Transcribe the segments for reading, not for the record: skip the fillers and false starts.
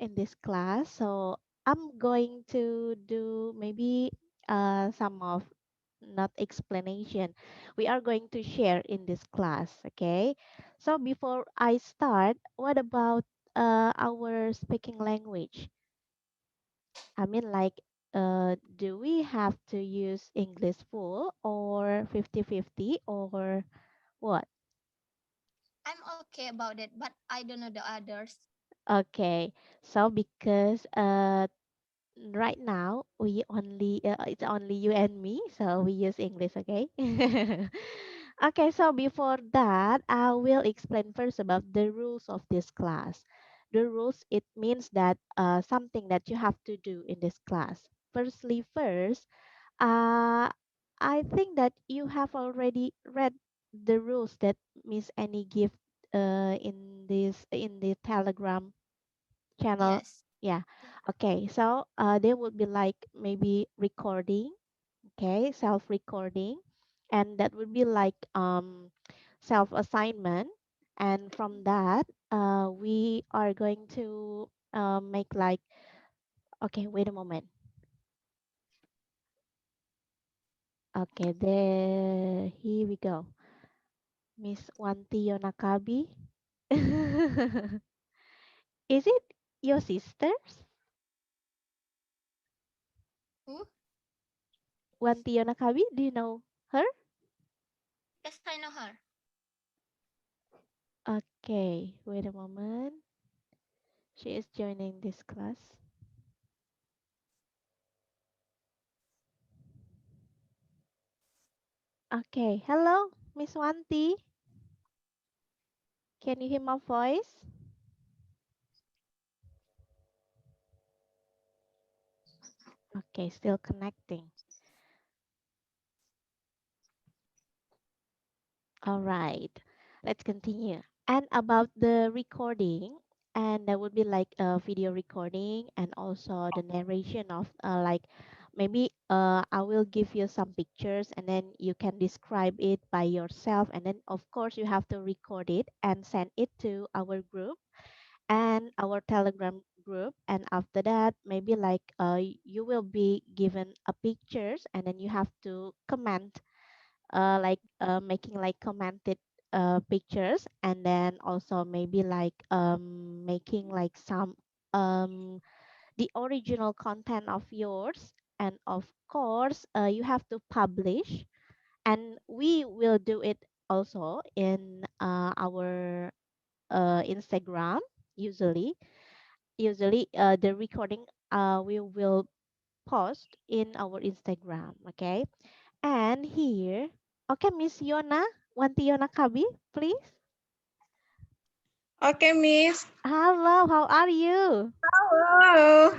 in this class. So I'm going to do maybe some of not explanation. We are going to share in this class, okay? So before I start, what about our speaking language? I mean, like, do we have to use English full or 50-50 or what? I'm okay about it, but I don't know the others. Okay, so because right now we only it's only you and me, so we use English, okay? Okay, so before that, I will explain first about the rules of this class. The rules, it means that something that you have to do in this class. First, uh, I think that you have already read the rules that Miss Annie give in the Telegram channel. Yes. Yeah. Yeah. Okay. So there would be like maybe recording, okay, self-recording, and that would be like self-assignment. And from that, we are going to make like, okay, wait a moment. Okay, there, here we go. Miss Wanti Yonakabi. Is it your sisters? Who? Wanti Yonakabi, do you know her? Yes, I know her. Okay, wait a moment. She is joining this class. Okay, hello, Miss Wanti. Can you hear my voice? Okay, still connecting. All right, let's continue. And about the recording, and that would be like a video recording and also the narration of like maybe I will give you some pictures and then you can describe it by yourself, and then of course you have to record it and send it to our group and our Telegram group. And after that, maybe like you will be given a pictures and then you have to comment like making like commented pictures, and then also maybe like making like some um the original content of yours, and of course you have to publish, and we will do it also in our Instagram. Usually the recording we will post in our Instagram, okay? And here, okay, Miss Yona, Wanti Yona Kabi, please. Okay, Miss. Hello, how are you? Hello.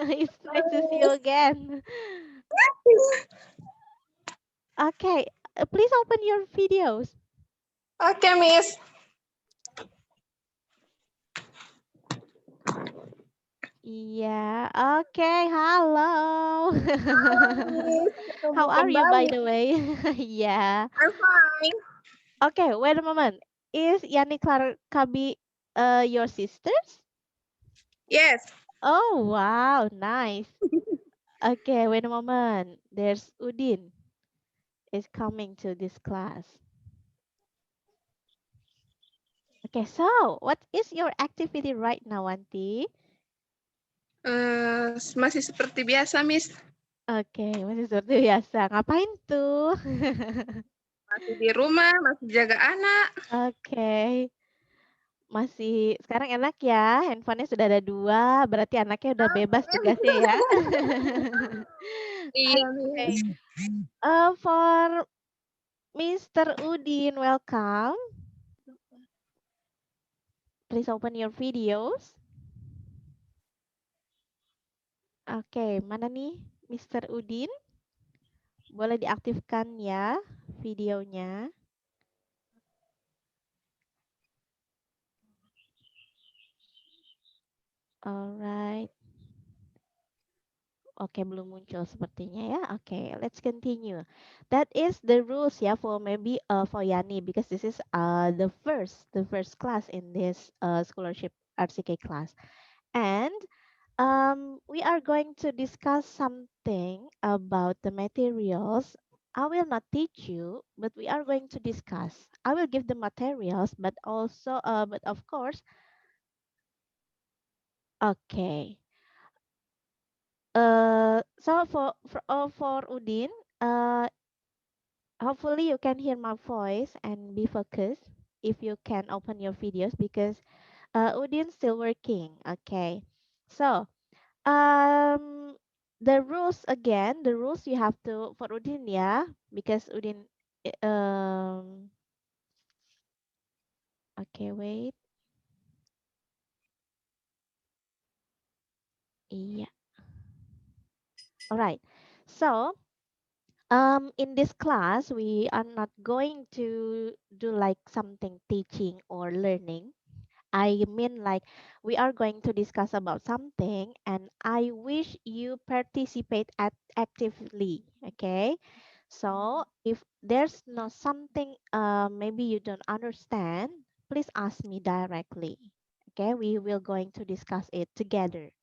It's nice to see you again. Okay, please open your videos. Okay, Miss. Yeah, okay, hello. Miss. Ketemu How are you, by kembali. the way? Yeah. I'm fine. Okay, wait a moment. Is Yani Clara Kabi your sisters? Yes. Oh, wow, nice. Okay, wait a moment. There's Udin is coming to this class. Okay, so what is your activity right now, Auntie? Masih seperti biasa, Miss. Oke, masih seperti biasa. Ngapain tuh? Masih di rumah, masih jaga anak. Oke, masih sekarang enak ya. Handphonenya sudah ada dua, berarti anaknya udah bebas tugasnya ya. Iya, Miss. Oke, for Mr. Udin, welcome. Please open your videos. Oke, mana nih Mr. Udin? Boleh diaktifkan ya videonya. Alright. Oke, belum muncul sepertinya ya. Oke, let's continue. That is the rules ya for maybe for Yani, because this is the first class in this scholarship RCK class. And we are going to discuss something about the materials. I will not teach you, but we are going to discuss. I will give the materials, but also, but of course, okay. So for Udin, uh, hopefully you can hear my voice and be focused if you can open your videos because Udin's still working. Okay. So Um, the rules again, the rules you have to for Udin ya, because Udin, okay, wait, iya, alright. So, in this class, we are not going to do like something teaching or learning. I mean, like, we are going to discuss about something, and I wish you participate actively. Okay, so if there's no something, maybe you don't understand, please ask me directly. Okay, we will going to discuss it together.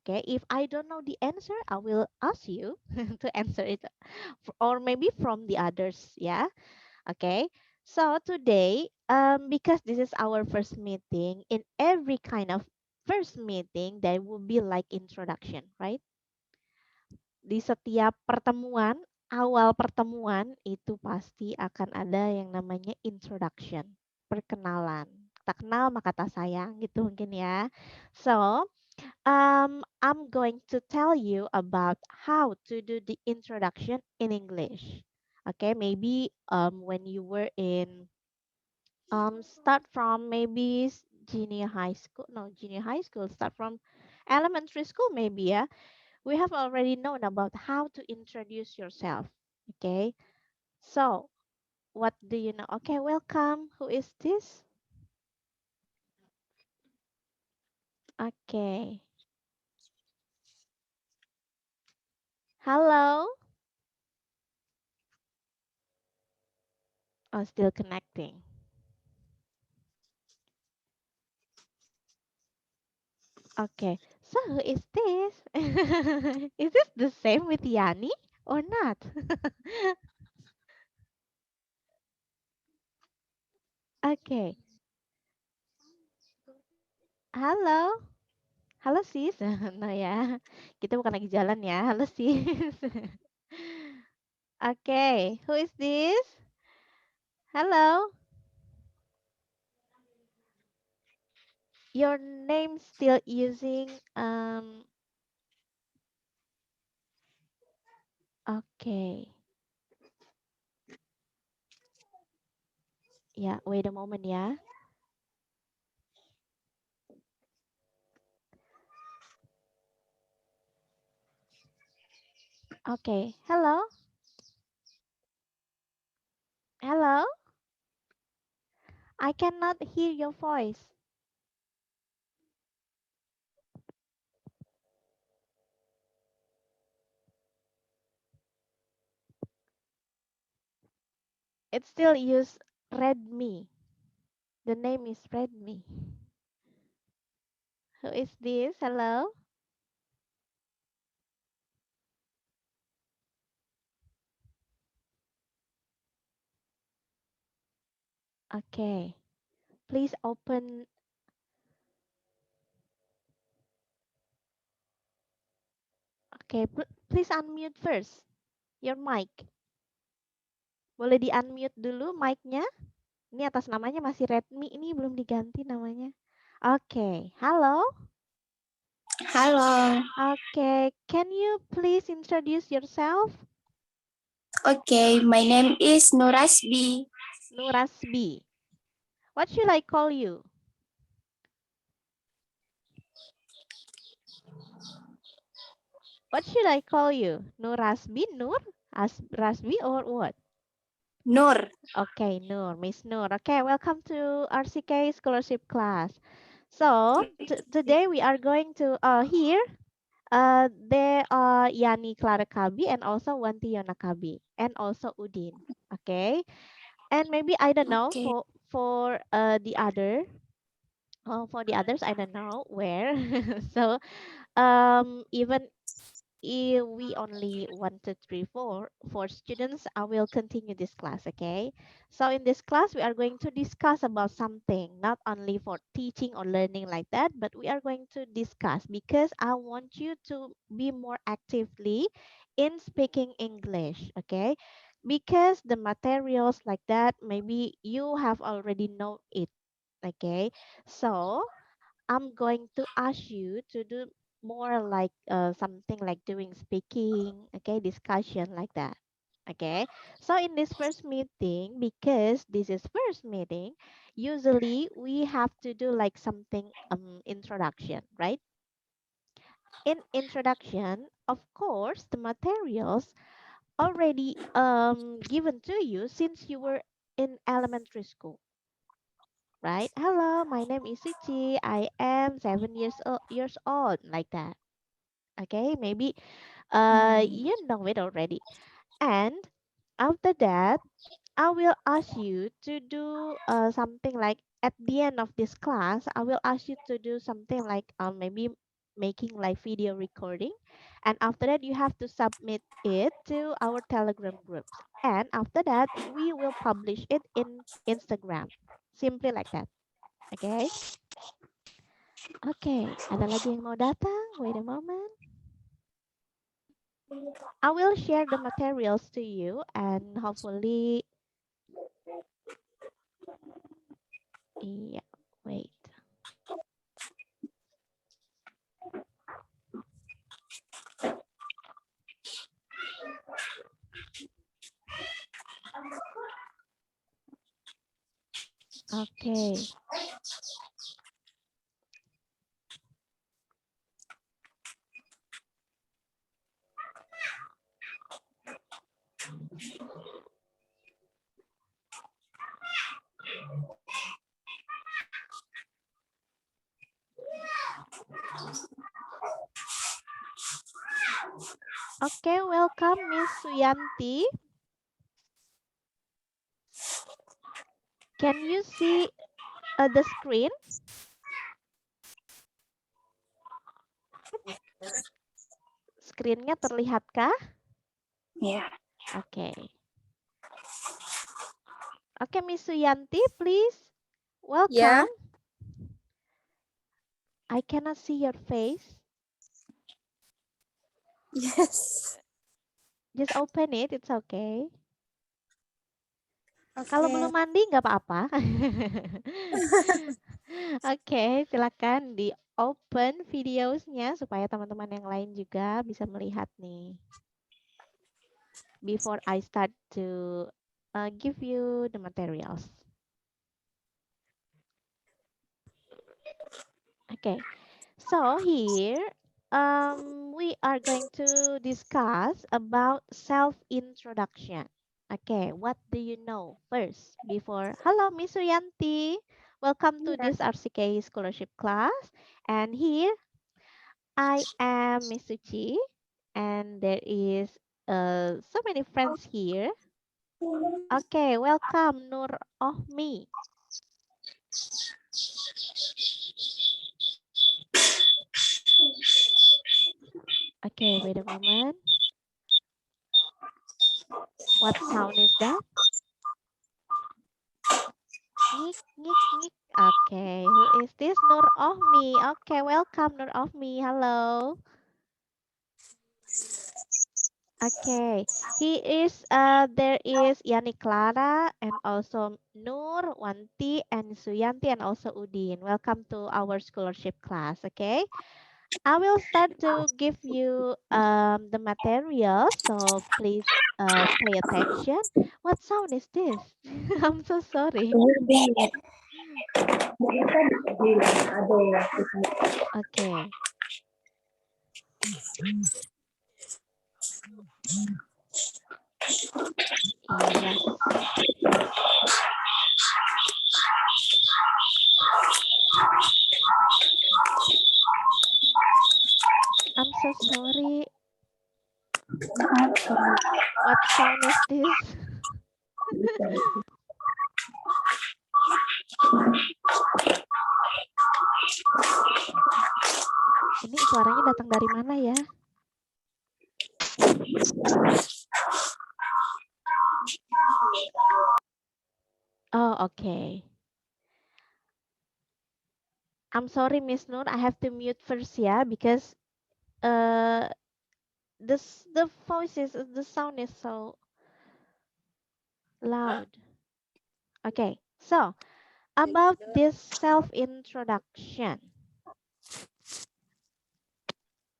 Okay, if I don't know the answer, I will ask you to answer it, or maybe from the others. Yeah. Okay. So today, because this is our first meeting, in every kind of first meeting, there will be like introduction, right? Di setiap pertemuan, awal pertemuan itu pasti akan ada yang namanya introduction, perkenalan. Tak kenal maka tak sayang gitu mungkin ya. So, I'm going to tell you about how to do the introduction in English. Okay, maybe when you were in start from maybe junior high school, no, junior high school, start from elementary school maybe, yeah. We have already known about how to introduce yourself. Okay, so what do you know? Okay, welcome. Who is this? Okay, hello. Oh, still connecting. Okay, so who is this? Is this the same with Yani or not? Okay, halo. Halo sis. Nah ya, kita bukan lagi jalan ya. Halo sis. Okay, who is this? Hello. Your name still using okay. Yeah, wait a moment ya. Okay. Hello. Hello. I cannot hear your voice. It still use Redmi. The name is Redmi. Who is this? Hello. Okay. Please open. Okay, please unmute first your mic. Boleh di-unmute dulu mic-nya? Ini atas namanya masih Redmi, ini belum diganti namanya. Oke, halo. Halo. Oke, can you please introduce yourself? Okay, my name is Nurasbi. Nurasbi. What should I call you? What should I call you? Nurasbi, Nur? Rasbi or what? Nur. Okay, Nur, Miss Nur. Okay, welcome to RCK Scholarship class. So, today we are going to here there are Yani Clara Kabi and also Wanti Yona Kabi and also Udin. Okay, and maybe I don't know Okay. for the other. For the others, I don't know where. So even if we only 1, 2, 3, 4 students, I will continue this class. Okay, so in this class we are going to discuss about something not only for teaching or learning like that, but we are going to discuss because I want you to be more actively in speaking English. Okay, because the materials like that maybe you have already know it. Okay, so I'm going to ask you to do more like something like doing speaking, okay, discussion like that. Okay. So in this first meeting, because this is first meeting, usually we have to do like something introduction, right? In introduction, of course, the materials already given to you since you were in elementary school, right? Hello, my name is Suchi. I am 7 years old, like that. Okay, maybe you know it already. And after that, I will ask you to do something like at the end of this class, I will ask you to do something like maybe making like video recording. And after that, you have to submit it to our Telegram groups. And after that, we will publish it in Instagram. Simply like that. Okay. Oke, ada lagi yang mau datang? Wait a moment. I will share the materials to you and hopefully, yeah, wait. Oke. Oke, welcome Miss Suyanti. Can you see the screen? Screennya terlihatkah? Yeah. Oke. Oke, Miss Suyanti, please. Ya, Welcome. I cannot see your face. yes. Just open it, it's okay. Kalau Oke. belum mandi nggak apa-apa. Oke, silakan di open videosnya supaya teman-teman yang lain juga bisa melihat nih. Before I start to give you the materials. Okay, so here we are going to discuss about self-introduction. Okay, what do you know first before? Hello, Miss Suyanti. Welcome to Iya. this RCK scholarship class. And here I am Miss Suchi, and there is so many friends here. Okay, welcome Nur Ohmi. Okay, wait a moment. What sound is that? Ngik, ngik, ngik. Okay, who is this? Nur Ohmi. Okay, welcome Nur Ohmi. Hello. Okay, there is Yani Clara and also Nur, Wanti, and Suyanti, and also Udin. Welcome to our scholarship class. Okay, I will start to give you the material, so please pay attention. What sound is this? I'm so sorry. Okay. Yes. I'm so sorry. What sound is this? suaranya datang dari mana ya? Oh, okay. I'm sorry, Miss Nur. I have to mute first, yeah, because uh, the voices, the sound is so loud. Okay, so about this self-introduction,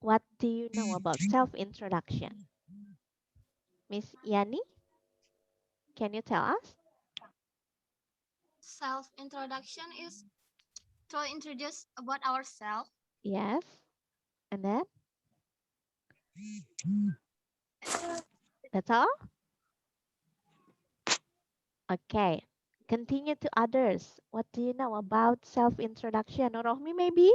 what do you know about self-introduction? Miss Yani, can you tell us? Self introduction is to introduce about ourselves. Yes, and then that's all? Okay, continue to others. What do you know about self-introduction? Or Rohmi, maybe?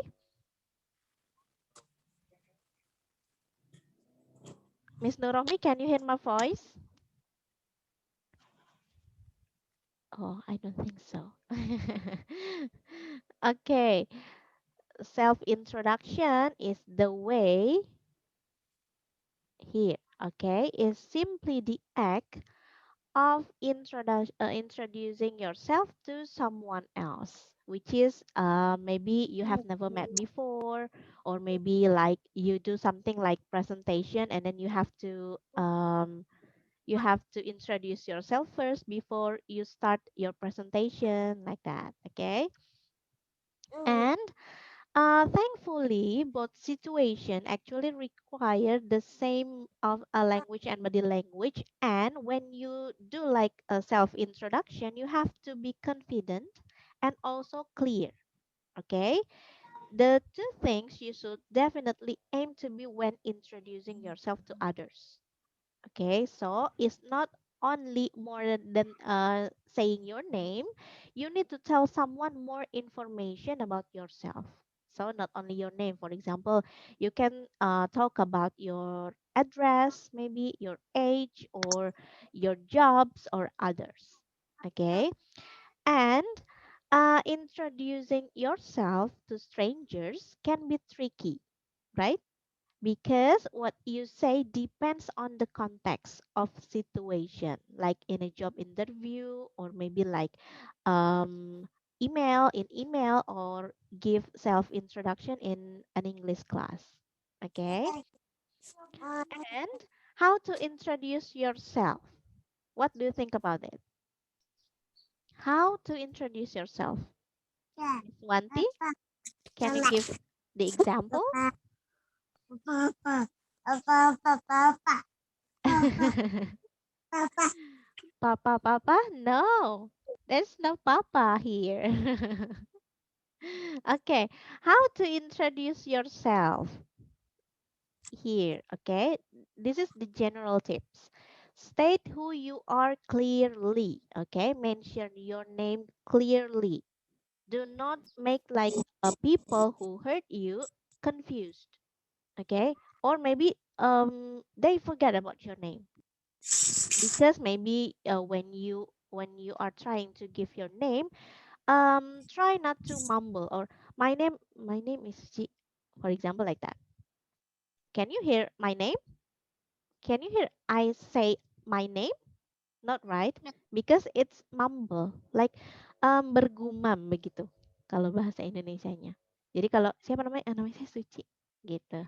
Miss Nurrohmi, can you hear my voice? Oh, I don't think so. Okay, self-introduction is the way here, okay, is simply the act of introducing yourself to someone else, which is maybe you have never met before, or maybe like you do something like presentation and then you have to introduce yourself first before you start your presentation, like that. Okay, and thankfully both situation actually require the same of a language and body language, and when you do like a self introduction you have to be confident and also clear. Okay, the two things you should definitely aim to be when introducing yourself to others. Okay, so it's not only more than saying your name, you need to tell someone more information about yourself. So not only your name, for example, you can talk about your address, maybe your age or your jobs or others. Okay, and introducing yourself to strangers can be tricky, right? Because what you say depends on the context of situation, like in a job interview or maybe like um, email or give self introduction in an English class. Okay, and how to introduce yourself, what do you think about it? How to introduce yourself, Miss Wanti, can you give the example? Papa, Papa? No, there's no Papa here. Okay, how to introduce yourself here? Okay, this is the general tips. State who you are clearly. Okay, mention your name clearly. Do not make like people who hurt you confused. Okay, or maybe they forget about your name, because maybe when you are trying to give your name, try not to mumble or my name is Ci, for example, like that. Can you hear my name? Can you hear I say my name? Not right, No. because it's mumble, like bergumam begitu kalau bahasa Indonesianya. Jadi kalau siapa namanya, namanya saya Suci gitu.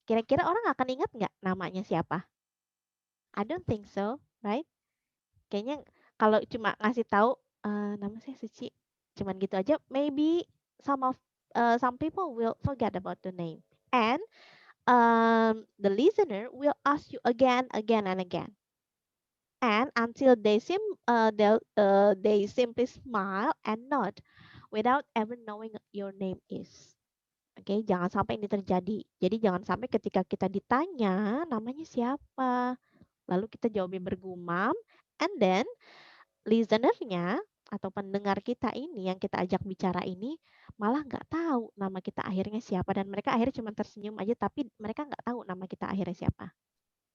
Kira-kira orang akan ingat nggak namanya siapa? I don't think so, right? Kayaknya kalau cuma ngasih tahu nama saya Suci, cuman gitu aja, maybe some people will forget about the name, and the listener will ask you again and again, and until they simply smile and nod without ever knowing your name is. Oke, jangan sampai ini terjadi. Jadi jangan sampai ketika kita ditanya namanya siapa, lalu kita jawabnya bergumam, and then listener-nya atau pendengar kita ini yang kita ajak bicara ini malah nggak tahu nama kita akhirnya siapa, dan mereka akhirnya cuma tersenyum aja tapi mereka nggak tahu nama kita akhirnya siapa.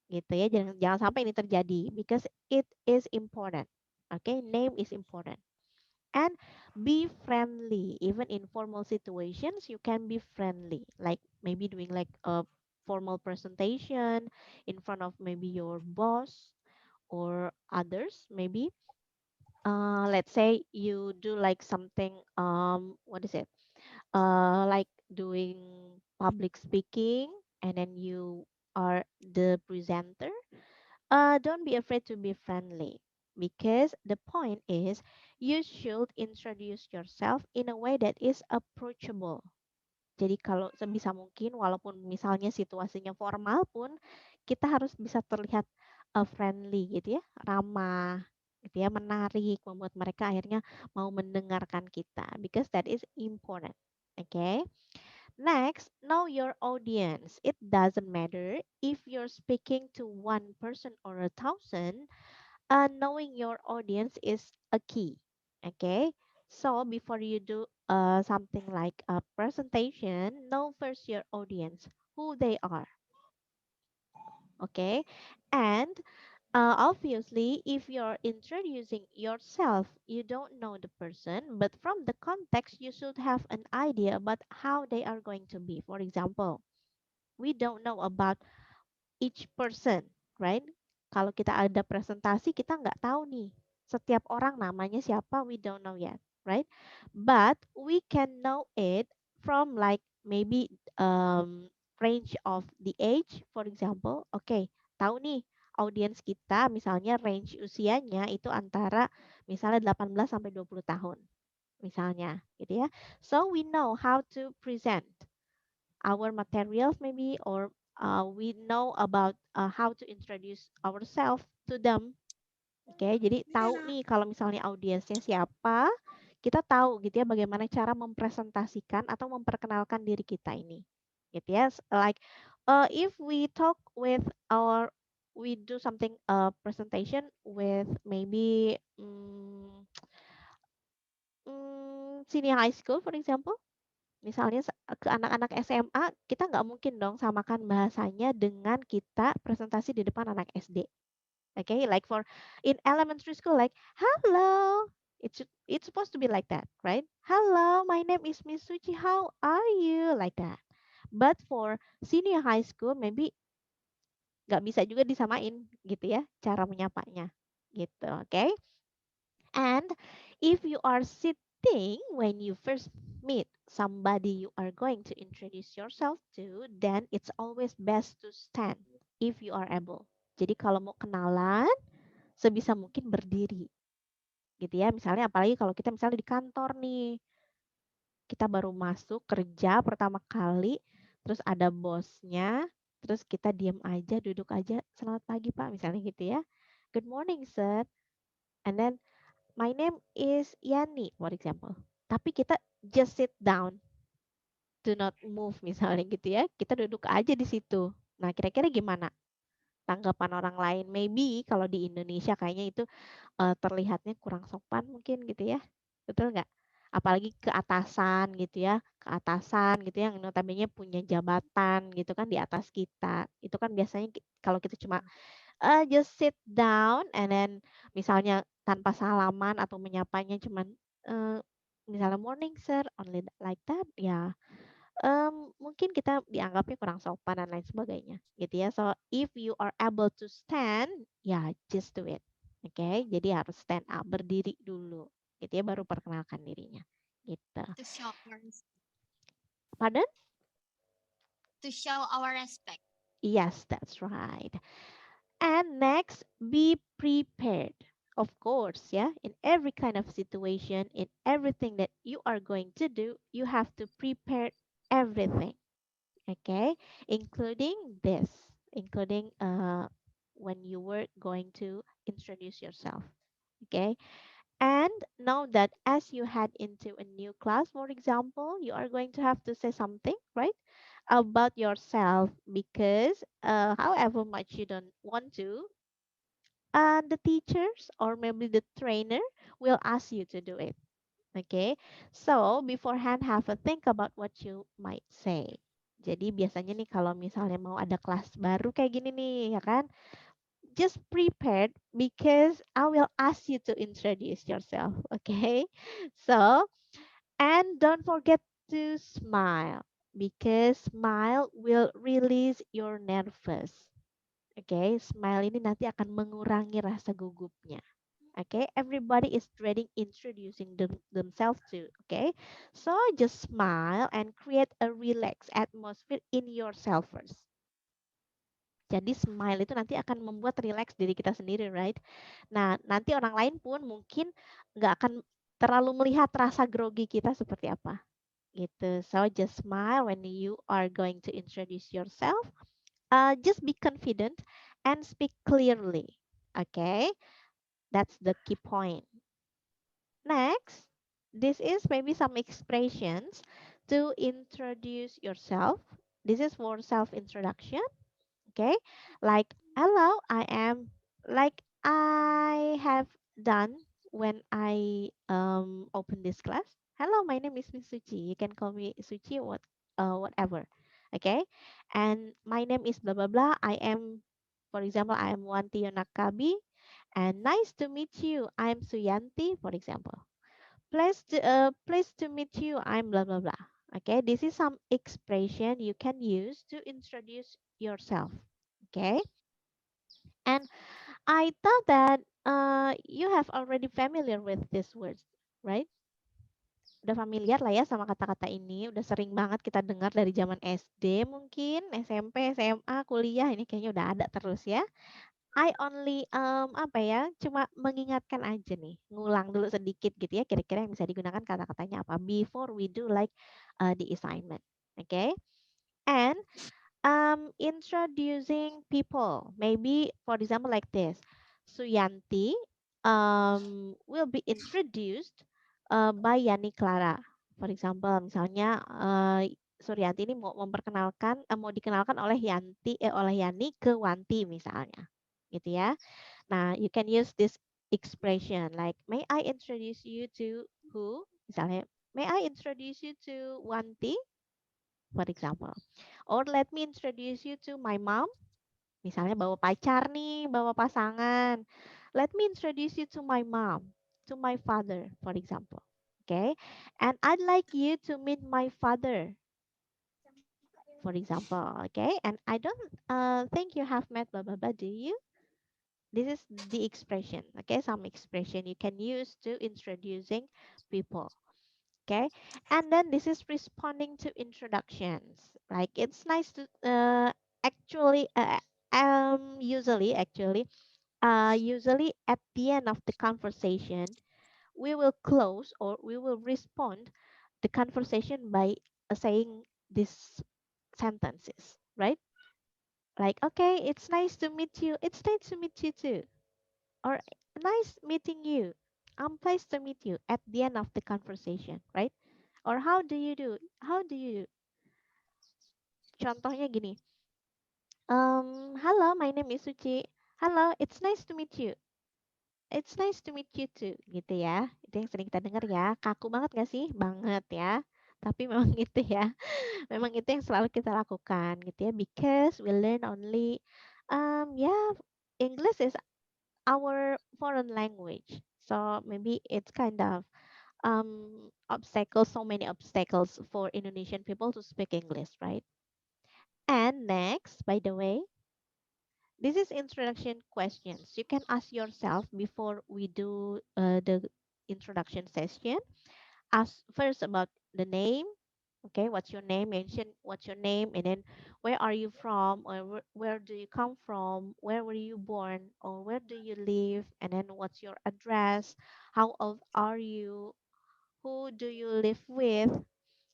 Gitu ya, jangan sampai ini terjadi, because it is important. Okay, name is important. And be friendly, even in formal situations you can be friendly, like maybe doing like a formal presentation in front of maybe your boss or others, maybe. Let's say you do like something, what is it? Like doing public speaking, and then you are the presenter. Don't be afraid to be friendly, because the point is you should introduce yourself in a way that is approachable. Jadi kalau sebisa mungkin, walaupun misalnya situasinya formal pun, kita harus bisa terlihat friendly gitu ya, ramah gitu ya, menarik, membuat mereka akhirnya mau mendengarkan kita, because that is important. Okay. Next, know your audience. It doesn't matter if you're speaking to one person or 1,000. Knowing your audience is a key. Okay. So before you do something like a presentation, know first your audience, who they are. Okay. And obviously, if you're introducing yourself, you don't know the person, but from the context, you should have an idea about how they are going to be. For example, we don't know about each person, right? Kalau kita ada presentasi, kita nggak tahu nih setiap orang namanya siapa, we don't know yet, right? But we can know it from like maybe range of the age, for example. Oke, tahu nih audiens kita misalnya range usianya itu antara misalnya 18 sampai 20 tahun misalnya gitu ya. So we know how to present our materials maybe, or we know about how to introduce ourselves to them. Oke, jadi tahu nih kalau misalnya audiensnya siapa, kita tahu gitu ya bagaimana cara mempresentasikan atau memperkenalkan diri kita ini. Gitu ya. Like if we talk with our, we do something presentation with maybe senior high school for example. Misalnya ke anak-anak SMA, kita nggak mungkin dong samakan bahasanya dengan kita presentasi di depan anak SD. Okay, like for in elementary school, like hello, it's supposed to be like that, right? Hello, my name is Miss Suci. How are you? Like that. But for senior high school, maybe nggak bisa juga disamain gitu ya cara menyapanya, gitu. Okay. And if you are sitting when you first meet somebody you are going to introduce yourself to, then it's always best to stand if you are able. Jadi kalau mau kenalan, sebisa mungkin berdiri. Gitu ya. Misalnya apalagi kalau kita misalnya di kantor nih, kita baru masuk kerja pertama kali, terus ada bosnya, terus kita diam aja, duduk aja, selamat pagi Pak, misalnya gitu ya. Good morning, sir. And then my name is Yani, for example. Tapi kita just sit down, do not move misalnya gitu ya. Kita duduk aja di situ. Nah, kira-kira gimana tanggapan orang lain? Maybe kalau di Indonesia kayaknya itu terlihatnya kurang sopan mungkin gitu ya. Betul nggak? Apalagi ke atasan gitu ya, ke atasan gitu yang notabene punya jabatan gitu kan di atas kita. Itu kan biasanya kalau kita cuma just sit down and then misalnya tanpa salaman atau menyapanya cuman uh, misalnya morning sir, only like that ya, mungkin kita dianggapnya kurang sopan dan lain sebagainya gitu ya. So if you are able to stand, ya just do it. Oke, jadi harus stand up, berdiri dulu gitu ya, baru perkenalkan dirinya gitu. To show our Pardon? to show our respect. Yes, that's right. And next, be prepared. Of course, yeah, in every kind of situation, in everything that you are going to do, you have to prepare everything, okay? Including this, including when you were going to introduce yourself, okay? And know that as you head into a new class, for example, you are going to have to say something, right? About yourself, because however much you don't want to, the teachers or maybe the trainer will ask you to do it. Okay, so beforehand have a think about what you might say. Jadi biasanya nih kalau misalnya mau ada kelas baru kayak gini nih, ya kan? Just prepared because I will ask you to introduce yourself. Okay, so and don't forget to smile, because smile will release your nervous. Oke, smile ini nanti akan mengurangi rasa gugupnya. Oke, everybody is dreading introducing themselves to. Okay, so just smile and create a relaxed atmosphere in yourself first. Jadi smile itu nanti akan membuat relax diri kita sendiri, right? Nah, nanti orang lain pun mungkin nggak akan terlalu melihat rasa grogi kita seperti apa, gitu. So just smile when you are going to introduce yourself. Just be confident and speak clearly. Okay, that's the key point. Next, this is maybe some expressions to introduce yourself. This is for self introduction. Okay, like hello, I am, like I have done when I open this class. Hello, my name is Miss Suchi. You can call me Suchi, whatever. Okay, and my name is blah blah blah. I am, for example, I am Wanti Yonakabi, and nice to meet you. I am Suyanti, for example. Pleased to meet you. I'm blah blah blah. Okay, this is some expression you can use to introduce yourself. Okay, and I thought that you have already familiar with these words, right? Udah familiar lah ya sama kata-kata ini. Udah sering banget kita dengar dari zaman SD mungkin, SMP, SMA, kuliah ini kayaknya udah ada terus ya. I only apa ya, cuma mengingatkan aja nih, ngulang dulu sedikit gitu ya, kira-kira yang bisa digunakan kata-katanya apa before we do like the assignment. Okay? And introducing people, maybe for example like this. Suyanti will be introduced by Yani Clara. For example, misalnya Suryanti ini mau memperkenalkan, mau dikenalkan oleh oleh Yani ke Wanti misalnya, gitu ya. Nah, you can use this expression like, may I introduce you to who? Misalnya, may I introduce you to Wanti, for example. Or let me introduce you to my mom. Misalnya bawa pacar nih, bawa pasangan. Let me introduce you to my mom, to my father, for example. Okay? And I'd like you to meet my father, for example. Okay? And I don't think you have met blah blah blah, do you? This is the expression, okay? Some expression you can use to introducing people, okay? And then this is responding to introductions. Like it's nice to actually usually at the end of the conversation, we will close or we will respond the conversation by saying these sentences, right? Like, okay, it's nice to meet you. It's nice to meet you too. Or nice meeting you. I'm pleased to meet you at the end of the conversation, right? Or how do you do? How do you do? Contohnya gini. Hello, my name is Suci. Hello, it's nice to meet you. It's nice to meet you too, gitu ya. Itu yang sering kita dengar ya. Kaku banget gak sih? Banget ya. Tapi memang itu ya. Memang itu yang selalu kita lakukan gitu ya. Because we learn only, yeah, English is our foreign language. So maybe it's kind of obstacles, so many obstacles for Indonesian people to speak English, right? And next, by the way, this is introduction questions. You can ask yourself before we do the introduction session. Ask first about the name. Okay, what's your name? Mention what's your name, and then where are you from, or where do you come from? Where were you born, or where do you live? And then what's your address? How old are you? Who do you live with?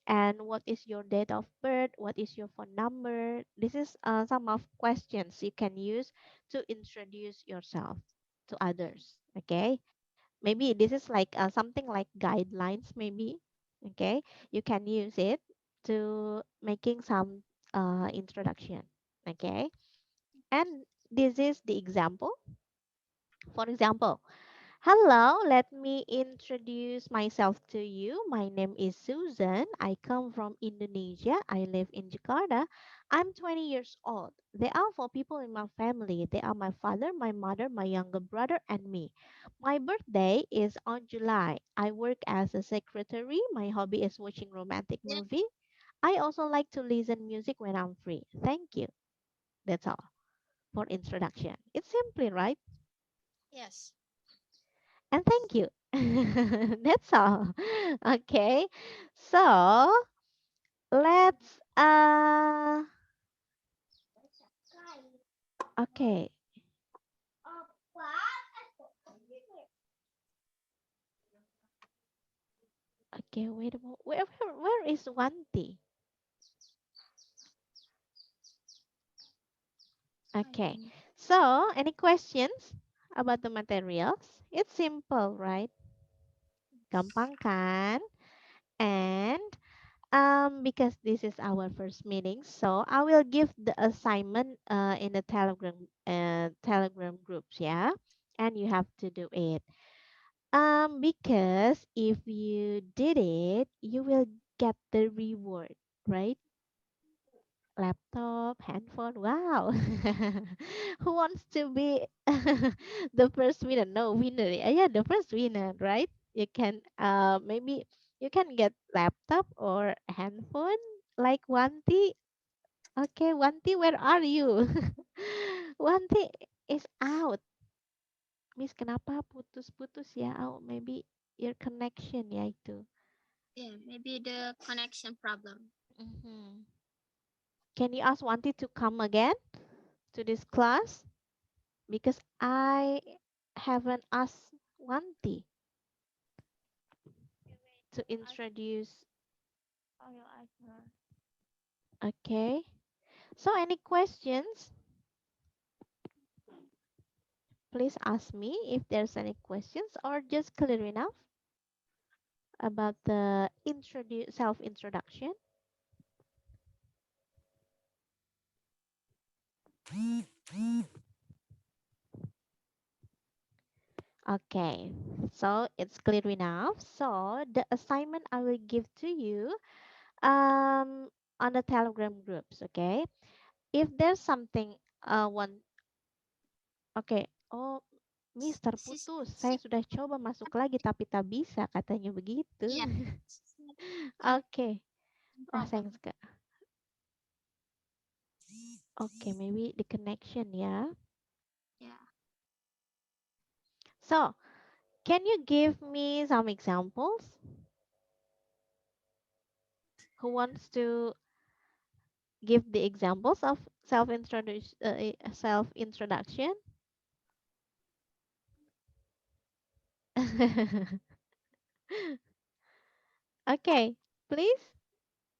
And what is your date of birth? What is your phone number? This is some of questions you can use to introduce yourself to others. Okay, maybe this is like something like guidelines. Maybe okay, you can use it to making some introduction. Okay, and this is the example. For example, hello, let me introduce myself to you. My name is Susan. I come from Indonesia. I live in Jakarta. I'm 20 years old. There are four people in my family. They are my father, my mother, my younger brother, and me. My birthday is on July. I work as a secretary. My hobby is watching romantic Yeah. movie. I also like to listen music when I'm free. Thank you. That's all for introduction. It's simply right. Yes. And thank you. That's all. Okay. So let's okay. Okay, wait a moment. Where is Wanti? I Okay. don't know. So, any questions about the materials? It's simple, right? Gampang kan? And because this is our first meeting, so I will give the assignment in the Telegram groups, yeah, and you have to do it. Because if you did it, you will get the reward, right? Laptop, handphone. Wow. Who wants to be the first winner? No, winner. Yeah, the first winner, right? You can maybe you can get laptop or handphone like Wanti. Okay, Wanti, where are you? Wanti is out. Miss, kenapa putus-putus ya? Oh, maybe your connection ya itu. Yeah, maybe the connection problem. Mhm. Can you ask Wanti to come again to this class? Because I haven't asked Wanti to introduce. I will ask her. Okay. So any questions? Please ask me if there's any questions or just clear enough about the self introduction. Okay. So it's clear enough. So the assignment I will give to you on the Telegram groups, okay? If there's something one oke. Oh, Miss terputus. Saya sudah coba masuk lagi tapi tak bisa katanya begitu. Yeah. Oke. Oh, sayang Problem. sekali. Oke, maybe the connection ya. Yeah. So, can you give me some examples? Who wants to give the examples of self introduction? Okay, please.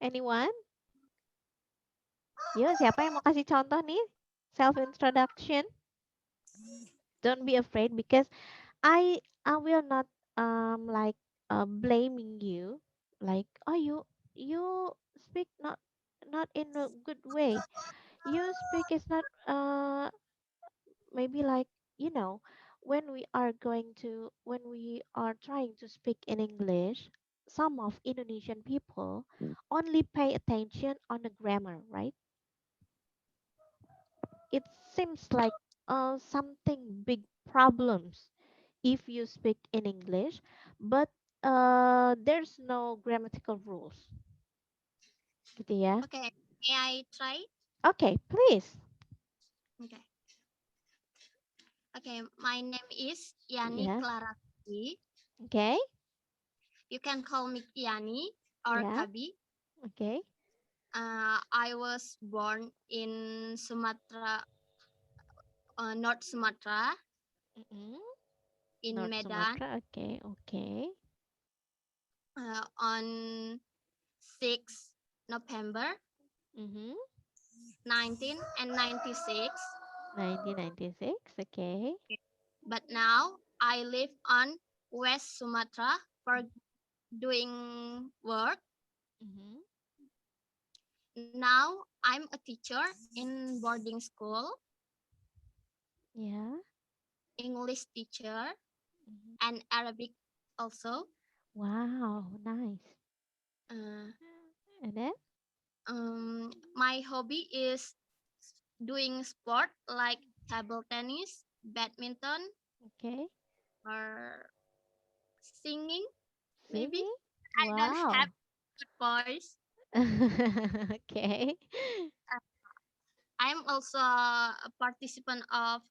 Anyone? Yo, siapa yang mau kasih contoh nih? Self introduction. Don't be afraid because I will not like blaming you like oh you speak not in a good way. You speak is not maybe like you know when we are trying to speak in English, some of Indonesian people only pay attention on the grammar, right? It seems like something big problems if you speak in English, but there's no grammatical rules, gitu ya. Okay. May I try? Okay, please. Okay. Okay. My name is Yani Yeah. Clara Kabi. Okay. You can call me Yani or Yeah. Kabi. Okay. I was born in Sumatra, North Sumatra, Mm-mm. in North Medan, Sumatra. Okay. Okay. on 6 November Mm-hmm. 1996. 1996. Okay. But now I live on West Sumatra for doing work. Mm-hmm. Now I'm a teacher in boarding school, Yeah. English teacher, Mm-hmm. and Arabic also. Wow. Nice. Uh, And then. my hobby is doing sport like table tennis, badminton, Okay. or singing. Maybe Singing. I don't have Wow. good voice. Okay. I'm also a participant of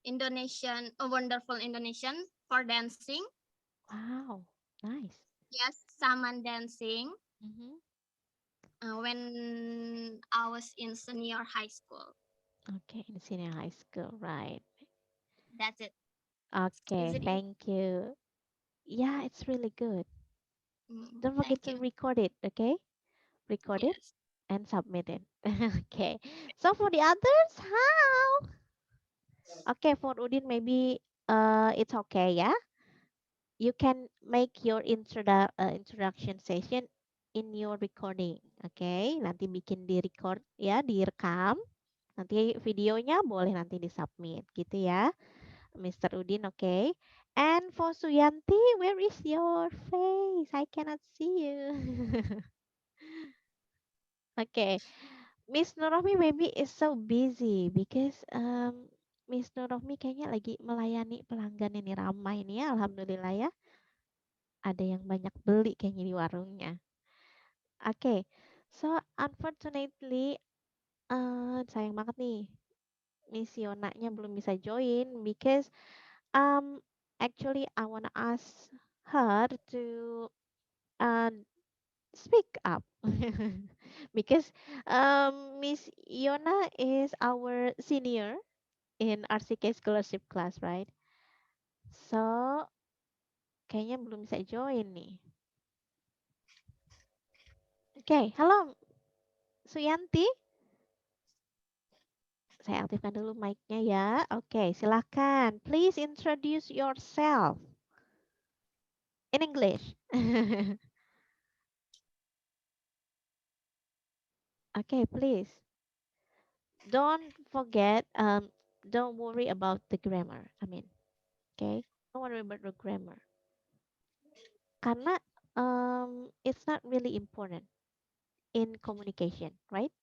Wonderful Indonesian for dancing. Wow. Nice. Yes, Saman dancing. Mhm. When I was in senior high school. Okay, in senior high school, right? That's it. Is Okay, it? thank you. Yeah, it's really good. Don't forget Thank to you. record it, okay? Record it Yes. and submit it. Okay. So for the others, how? Okay, for Udin maybe it's okay, yeah? You can make your introduction session in your recording, okay? Nanti bikin di record ya, direkam. Nanti videonya boleh nanti disubmit gitu ya, Mr. Udin, okay? And for Suyanti, where is your face? I cannot see you. Okay, Miss Nurrohmi maybe is so busy because Miss Nurrohmi kayaknya lagi melayani pelanggan ini ramai nih ya, alhamdulillah ya. Ada yang banyak beli kayaknya di warungnya. Oke, so unfortunately, sayang banget nih, Miss Yonanya belum bisa join because actually I wanna ask her to uh, speak up because Miss Yona is our senior in RCK scholarship class, right? So kayaknya belum bisa join nih. Oke, halo Suyanti. Saya aktifkan dulu mic-nya ya. Oke, silakan. Please introduce yourself in English. Okay, please. Don't forget, don't worry about the grammar. I mean, okay? Don't worry about the grammar. Karena it's not really important in communication, right?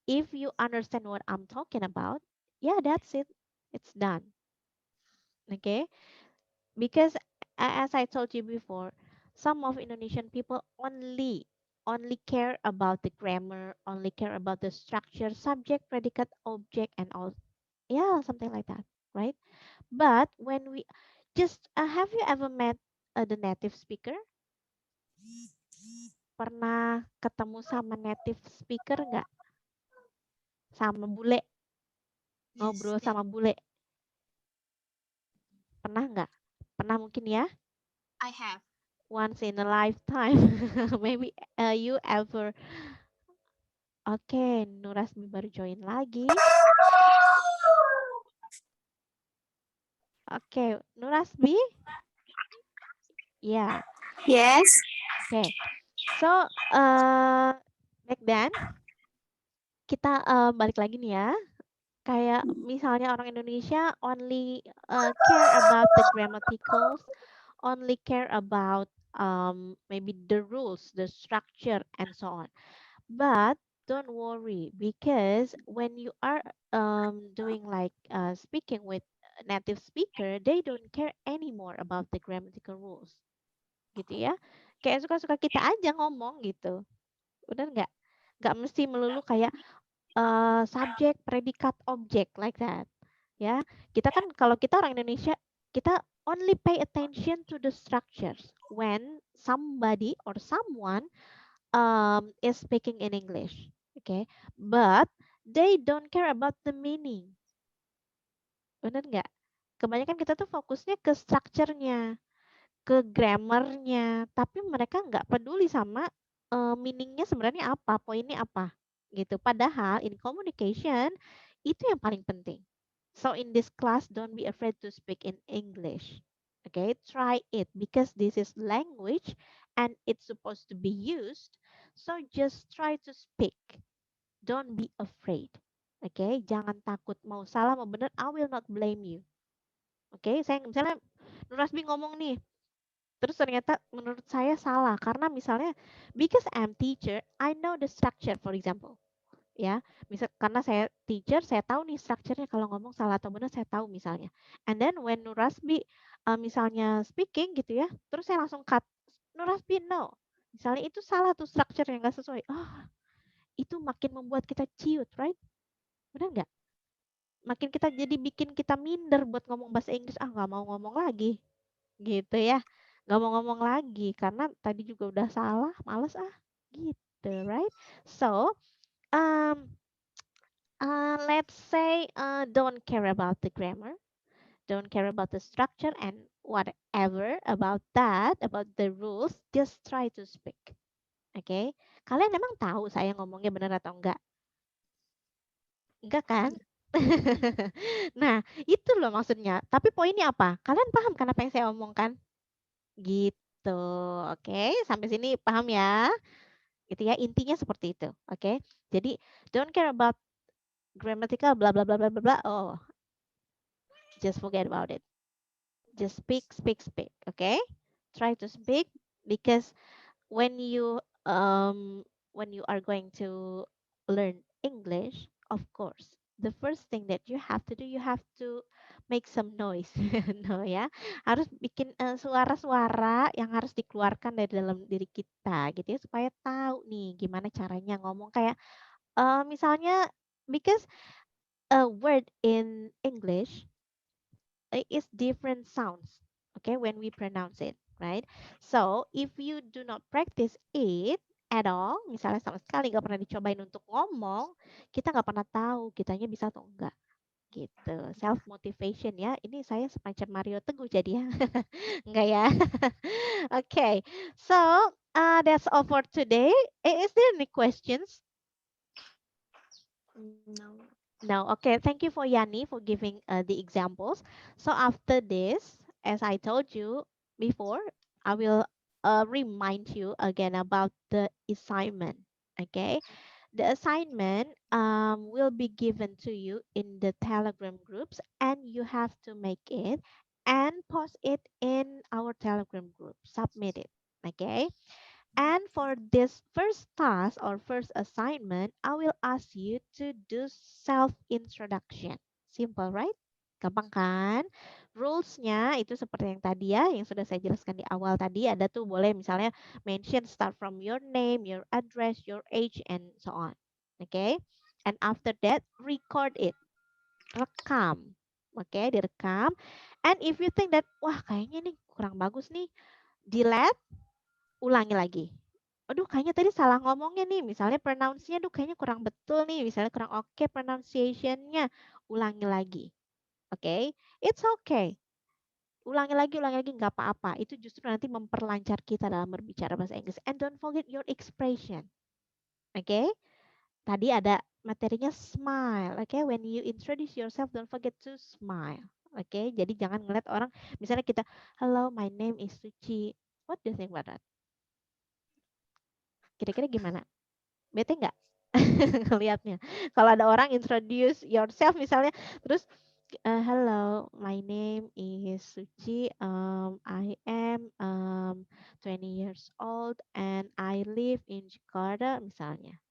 If you understand what I'm talking about, yeah, that's it. It's done. Okay? Because as I told you before, some of Indonesian people only care about the grammar, only care about the structure, subject, predicate, object, and all. Yeah, something like that, right? But when we just have you ever met the native speaker? Pernah ketemu sama native speaker nggak? Sama bule, Yes. ngobrol sama bule? Pernah nggak? Pernah mungkin ya? I have. Once in a lifetime. Maybe you ever. Oke, Nurasmi baru join lagi. Oke, Nurasmi? Ya, Yes. oke. So, back then, kita balik lagi nih ya. Kayak misalnya orang Indonesia only care about the grammaticals, only care about maybe the rules, the structure, and so on. But don't worry because when you are doing like speaking with a native speaker, they don't care anymore about the grammatical rules, gitu ya. Kayak suka-suka kita aja ngomong gitu. Udah nggak? Nggak mesti melulu kayak subjek, predikat, objek like that. Ya, kita kan kalau kita orang Indonesia, kita only pay attention to the structures when somebody or someone is speaking in English, okay? But they don't care about the meaning, bener nggak? Kebanyakan kita tuh fokusnya ke structure-nya, ke grammar-nya, tapi mereka nggak peduli sama meaning-nya sebenarnya apa, poinnya apa, gitu. Padahal in communication itu yang paling penting. So in this class, don't be afraid to speak in English. Okay, try it because this is language and it's supposed to be used. So just try to speak. Don't be afraid. Okay, jangan takut. Mau salah mau benar, I will not blame you. Oke, saya misalnya Nur Rasmi ngomong nih, terus ternyata menurut saya salah karena misalnya because I'm teacher, I know the structure for example. Ya, misal karena saya teacher, saya tahu nih strukturnya kalau ngomong salah atau benar saya tahu misalnya. And then when Nurasbi misalnya speaking gitu ya, terus saya langsung cut. Nurasbi no, Misalnya itu salah tuh structure yang nggak sesuai. Itu makin membuat kita ciut, right? Benar nggak? Makin kita jadi bikin kita minder buat ngomong bahasa Inggris. Nggak mau ngomong lagi. Gitu ya. Nggak mau ngomong lagi. Karena tadi juga udah salah. Males Gitu, right? So, um, let's say don't care about the grammar. Don't care about the structure and whatever about that, about the rules. Just try to speak. Oke, kalian emang tahu saya ngomongnya benar atau enggak? Enggak kan? Nah, itu loh maksudnya. Tapi poinnya apa? Kalian paham kan apa yang saya omongkan? Gitu. Oke, sampai sini paham ya? Gitu ya, intinya seperti itu. Oke. Jadi, don't care about grammatical bla bla bla bla bla bla. Oh, just forget about it. Just speak, speak, speak. Okay? Try to speak because when you are going to learn English, of course, the first thing that you have to do, you have to make some noise. No ya, harus bikin suara-suara yang harus dikeluarkan dari dalam diri kita gitu ya supaya tahu nih gimana caranya ngomong kayak misalnya because a word in English is different sounds, okay, when we pronounce it, right? So if you do not practice it at all, misalnya sama sekali nggak pernah dicobain untuk ngomong, kita nggak pernah tahu kitanya bisa atau enggak gitu. Self motivation ya, ini saya semacam Mario Teguh jadi ya. Enggak ya. Okay, so that's all for today. Is there any questions? No. No, okay. Thank you for Yanni for giving the examples. So after this, as I told you before, I will remind you again about the assignment. Okay, the assignment will be given to you in the Telegram groups, and you have to make it and post it in our Telegram group. Submit it. Okay. And for this first task or first assignment, I will ask you to do self-introduction. Simple, right? Gampang kan? Rules-nya itu seperti yang tadi ya, yang sudah saya jelaskan di awal tadi. Ada tuh boleh misalnya mention start from your name, your address, your age, and so on. Okay? And after that, record it. Rekam. Oke, direkam. And if you think that, wah kayaknya nih kurang bagus nih, delete, ulangi lagi. Aduh, kayaknya tadi salah ngomongnya nih. Misalnya pronounce-nya, aduh kayaknya kurang betul nih. Misalnya kurang oke pronunciation-nya. Ulangi lagi. Oke? It's okay. Ulangi lagi, nggak apa-apa. Itu justru nanti memperlancar kita dalam berbicara bahasa Inggris. And don't forget your expression. Oke? Tadi ada materinya smile. Oke? When you introduce yourself, don't forget to smile. Oke? Jadi jangan ngeliat orang, misalnya kita, hello, my name is Suci. What do you think about that? Kira-kira gimana? Bete nggak ngelihatnya? Kalau ada orang introduce yourself misalnya, terus hello, my name is Suci. I am 20 years old and I live in Jakarta misalnya.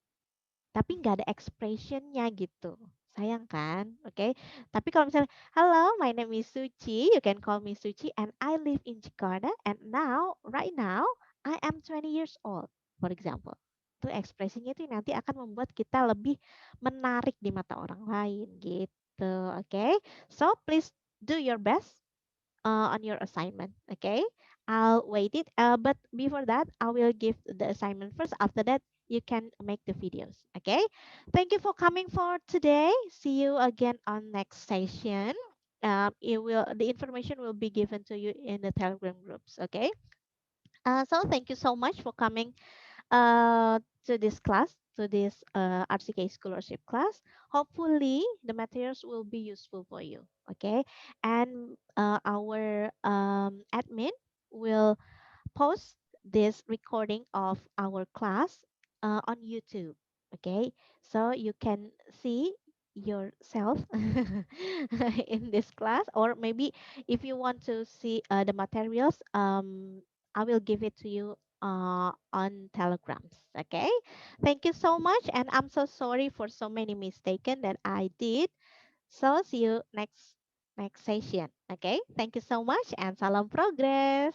Tapi nggak ada expressionnya gitu. Sayang kan? Oke. Tapi kalau misalnya, hello, my name is Suci. You can call me Suci and I live in Jakarta and right now, I am 20 years old, for example. Itu ekspresinya itu nanti akan membuat kita lebih menarik di mata orang lain gitu. Oke. So, please do your best on your assignment. Okay, I'll wait it. But before that, I will give the assignment first. After that, you can make the videos. Okay. Thank you for coming for today. See you again on next session. The information will be given to you in the Telegram groups. Okay. So thank you so much for coming to this class, to this RCK scholarship class. Hopefully, the materials will be useful for you. Okay, and our admin will post this recording of our class on YouTube. Okay, so you can see yourself in this class, or maybe if you want to see the materials, I will give it to you on telegrams. Okay, thank you so much, and I'm so sorry for so many mistaken that I did. So see you next session. Okay, thank you so much, and salam progress.